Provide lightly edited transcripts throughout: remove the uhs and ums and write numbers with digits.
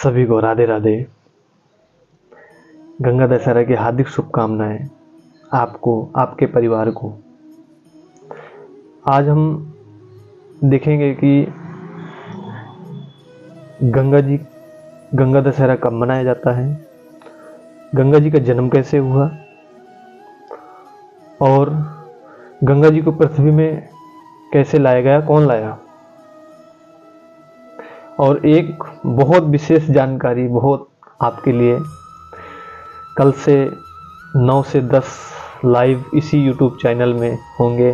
सभी को राधे राधे। गंगा दशहरा की हार्दिक शुभकामनाएं आपको, आपके परिवार को। आज हम देखेंगे कि गंगा दशहरा कब मनाया जाता है, गंगा जी का जन्म कैसे हुआ और गंगा जी को पृथ्वी में कैसे लाया गया, कौन लाया। और एक बहुत विशेष जानकारी बहुत आपके लिए, कल से 9 से 10 लाइव इसी यूट्यूब चैनल में होंगे,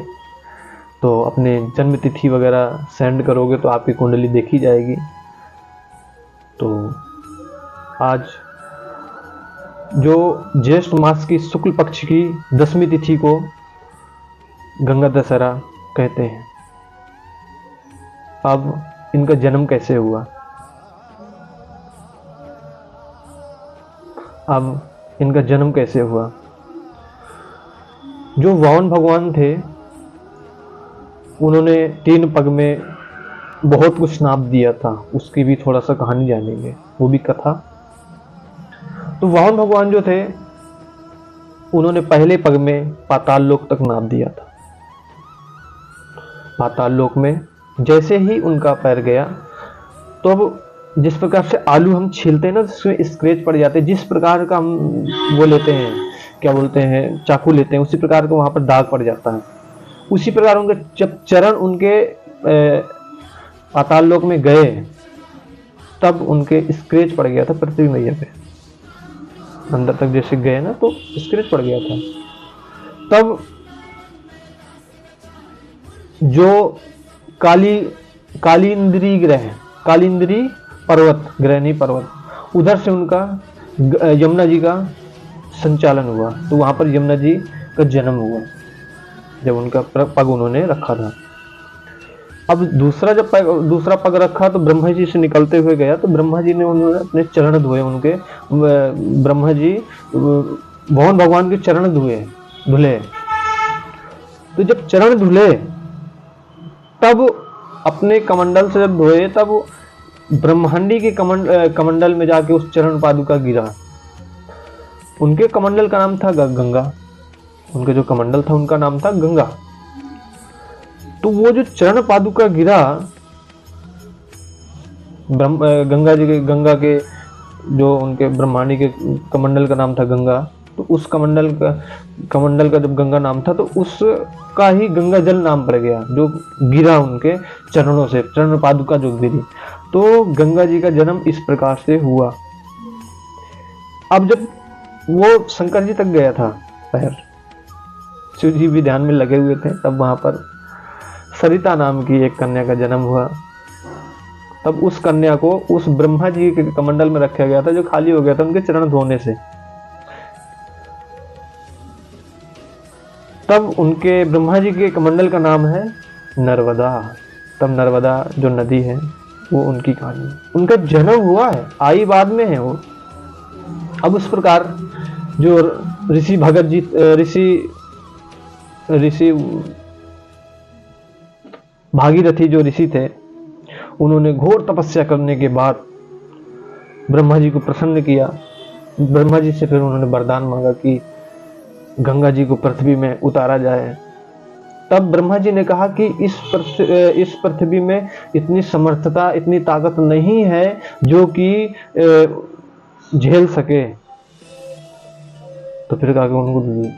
तो अपने जन्म तिथि वगैरह सेंड करोगे तो आपकी कुंडली देखी जाएगी। तो आज जो ज्येष्ठ मास की शुक्ल पक्ष की 10वीं तिथि को गंगा दशहरा कहते हैं। अब इनका जन्म कैसे हुआ, अब इनका जन्म कैसे हुआ। जो वामन भगवान थे उन्होंने 3 पग में बहुत कुछ नाप दिया था, उसकी भी थोड़ा सा कहानी जानेंगे, वो भी कथा। तो वामन भगवान जो थे उन्होंने पहले पग में पाताल लोक तक नाप दिया था। पाताल लोक में जैसे ही उनका पैर गया तो अब जिस प्रकार से आलू हम छीलते हैं ना, जिसमें स्क्रैच पड़ जाते हैं, जिस प्रकार का हम वो लेते हैं, क्या बोलते हैं, चाकू लेते हैं, उसी प्रकार का वहां पर दाग पड़ जाता है। उसी प्रकार उनके जब चरण उनके पाताल लोक में गए तब उनके स्क्रैच पड़ गया था पृथ्वी मैया पे। अंदर तक जैसे गए ना तो स्क्रैच पड़ गया था। तब जो कालिंद्री ग्रह, कालिंद्री पर्वत, ग्रह नहीं पर्वत, उधर से उनका यमुना जी का संचालन हुआ। तो वहां पर यमुना जी का जन्म हुआ जब उनका पग उन्होंने रखा था। अब दूसरा पग रखा तो ब्रह्मा जी से निकलते हुए गया, तो ब्रह्मा जी ने उन्होंने अपने चरण धोए, उनके ब्रह्मा जी वामन भगवान के चरण धुले। तो जब चरण धुले तब अपने कमंडल से जब धोए तब ब्रह्मांडी के कमंडल में जाके उस चरण पादुका गिरा। उनके कमंडल का नाम था गंगा, उनके जो कमंडल था उनका नाम था गंगा। तो वो जो चरण पादुका गिरा गंगा के जो उनके ब्रह्मांडी के कमंडल का नाम था गंगा, तो उस कमंडल का जब गंगा नाम था तो उसका ही गंगा जल नाम पड़ गया, जो गिरा उनके चरणों से, चरण पादुका जो गिरी। तो गंगा जी का जन्म इस प्रकार से हुआ। अब जब वो शंकर जी तक गया था पैर, शिव जी भी ध्यान में लगे हुए थे, तब वहां पर सरिता नाम की एक कन्या का जन्म हुआ। तब उस कन्या को उस ब्रह्मा जी के कमंडल में रखा गया था जो खाली हो गया था उनके चरण धोने से। तब उनके ब्रह्मा जी के कमंडल का नाम है नर्मदा। तब नर्मदा जो नदी है वो उनकी कहानी, उनका जन्म हुआ है, आई बाद में है वो। अब उस प्रकार जो ऋषि भगत जी, ऋषि भागीरथी जो ऋषि थे, उन्होंने घोर तपस्या करने के बाद ब्रह्मा जी को प्रसन्न किया। ब्रह्मा जी से फिर उन्होंने वरदान मांगा कि गंगा जी को पृथ्वी में उतारा जाए। तब ब्रह्मा जी ने कहा कि इस पृथ्वी में इतनी समर्थता, इतनी ताकत नहीं है जो कि झेल सके। तो फिर कहा कि उनको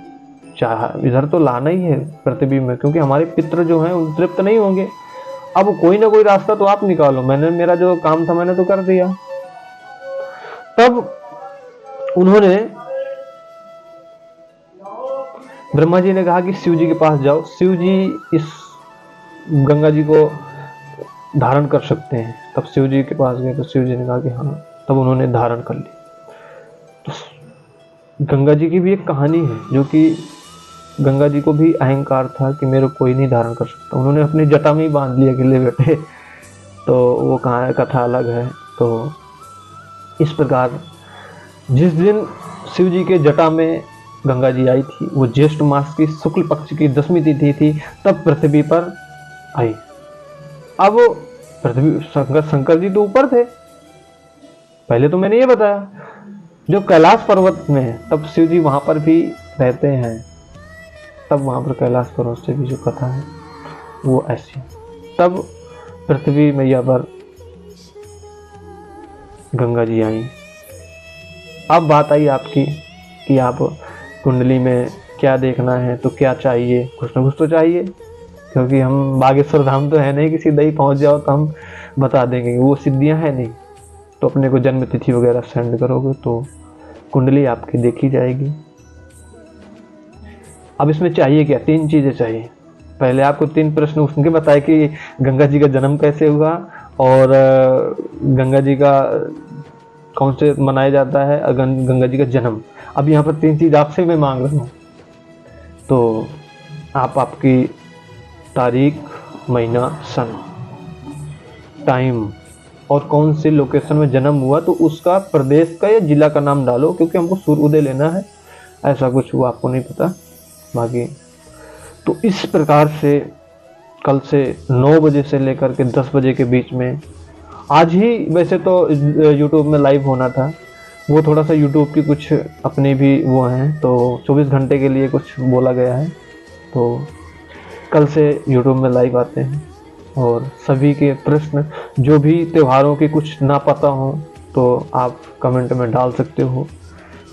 चाह इधर तो लाना ही है पृथ्वी में, क्योंकि हमारे पितृ जो हैं उन तृप्त नहीं होंगे। अब कोई ना कोई रास्ता तो आप निकालो, मैंने मेरा जो काम था मैंने तो कर दिया। तब उन्होंने, ब्रह्मा जी ने कहा कि शिव जी के पास जाओ, शिव जी इस गंगा जी को धारण कर सकते हैं। तब शिव जी के पास गए तो शिव जी ने कहा कि हाँ, तब उन्होंने धारण कर ली। तो गंगा जी की भी एक कहानी है, जो कि गंगा जी को भी अहंकार था कि मेरे कोई नहीं धारण कर सकता, उन्होंने अपनी जटा में ही बांध लिया अकेले बैठे। तो वो कथा अलग है। तो इस प्रकार जिस दिन शिव जी के जटा में गंगा जी आई थी, वो ज्येष्ठ मास की शुक्ल पक्ष की 10वीं तिथि थी, तब पृथ्वी पर आई। अब पृथ्वी, शंकर जी तो ऊपर थे, पहले तो मैंने ये बताया, जो कैलाश पर्वत में है तब शिव जी वहां पर भी रहते हैं, तब वहां पर कैलाश पर्वत से भी जो कथा है वो ऐसी। तब पृथ्वी मैया पर गंगा जी आई। अब बात आई आपकी कि आप कुंडली में क्या देखना है, तो क्या चाहिए, कुछ ना कुछ तो चाहिए, क्योंकि हम बागेश्वर धाम तो है नहीं कि सीधा ही पहुंच जाओ तो हम बता देंगे, वो सिद्धियां है नहीं। तो अपने को जन्म तिथि वगैरह सेंड करोगे तो कुंडली आपकी देखी जाएगी। अब इसमें चाहिए क्या, 3 चीजें चाहिए। पहले आपको 3 प्रश्न उनके बताए कि गंगा जी का जन्म कैसे हुआ, और गंगा जी का कौन से मनाया जाता है, गंगा जी का जन्म। अब यहाँ पर 3 चीज आपसे मैं मांग रहा हूँ। तो आप आपकी तारीख, महीना, सन, टाइम और कौन से लोकेशन में जन्म हुआ, तो उसका प्रदेश का या जिला का नाम डालो, क्योंकि हमको सूर्योदय लेना है। ऐसा कुछ हुआ आपको नहीं पता बाकी। तो इस प्रकार से कल से 9 बजे से लेकर के 10 बजे के बीच में, आज ही वैसे तो यूट्यूब में लाइव होना था, वो थोड़ा सा यूट्यूब की कुछ अपने भी वो हैं, तो 24 घंटे के लिए कुछ बोला गया है। तो कल से यूट्यूब में लाइव आते हैं, और सभी के प्रश्न जो भी त्योहारों के कुछ ना पता हो तो आप कमेंट में डाल सकते हो।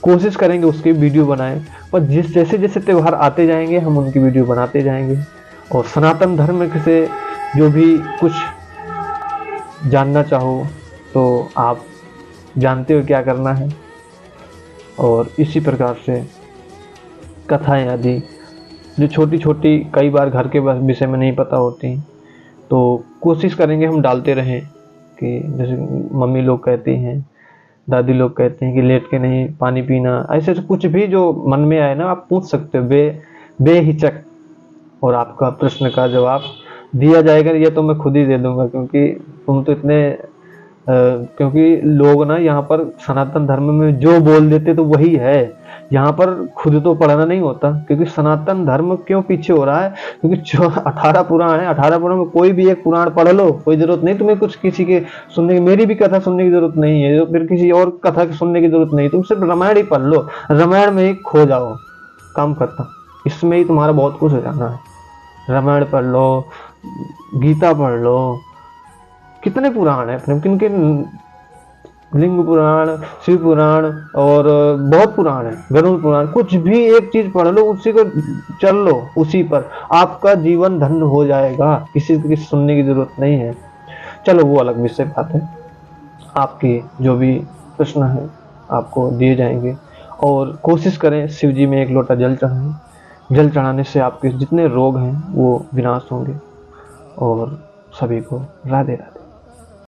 कोशिश करेंगे उसकी वीडियो बनाएं, पर जैसे जैसे त्यौहार आते जाएंगे हम उनकी वीडियो बनाते जाएंगे। और सनातन धर्म से जो भी कुछ जानना चाहो तो आप जानते हो क्या करना है। और इसी प्रकार से कथाएं आदि जो छोटी छोटी कई बार घर के विषय में नहीं पता होती, तो कोशिश करेंगे हम डालते रहें। कि जैसे मम्मी लोग कहती हैं, दादी लोग कहते हैं कि लेट के नहीं पानी पीना, ऐसे तो कुछ भी जो मन में आए ना आप पूछ सकते हो बेहिचक, और आपका प्रश्न का जवाब दिया जाएगा। ये तो मैं खुद ही दे दूंगा, क्योंकि तुम तो इतने क्योंकि लोग ना यहाँ पर सनातन धर्म में जो बोल देते तो वही है, यहाँ पर खुद तो पढ़ना नहीं होता। क्योंकि सनातन धर्म क्यों पीछे हो रहा है, क्योंकि जो 18 पुराण है, 18 पुराण में कोई भी एक पुराण पढ़ लो, कोई जरूरत नहीं तुम्हें कुछ किसी के सुनने की, मेरी भी कथा सुनने की जरूरत नहीं है, फिर किसी और कथा सुनने की जरूरत नहीं, तुम सिर्फ रामायण ही पढ़ लो, रामायण में ही खो जाओ, काम खत्म। इसमें ही तुम्हारा बहुत कुछ हो जाना है। रामायण पढ़ लो, गीता पढ़ लो, कितने पुराण है अपने, किन किन, लिंग पुराण, शिव पुराण, और बहुत पुराण है, गरुड़ पुराण, कुछ भी एक चीज पढ़ लो, उसी को चल लो, उसी पर आपका जीवन धन्य हो जाएगा। किसी की सुनने की जरूरत नहीं है। चलो वो अलग विषय बात है। आपकी जो भी प्रश्न है आपको दिए जाएंगे, और कोशिश करें शिव जी में 1 लोटा जल चढ़ाएं। जल चढ़ाने से आपके जितने रोग हैं वो विनाश होंगे। और सभी को राधे राधे।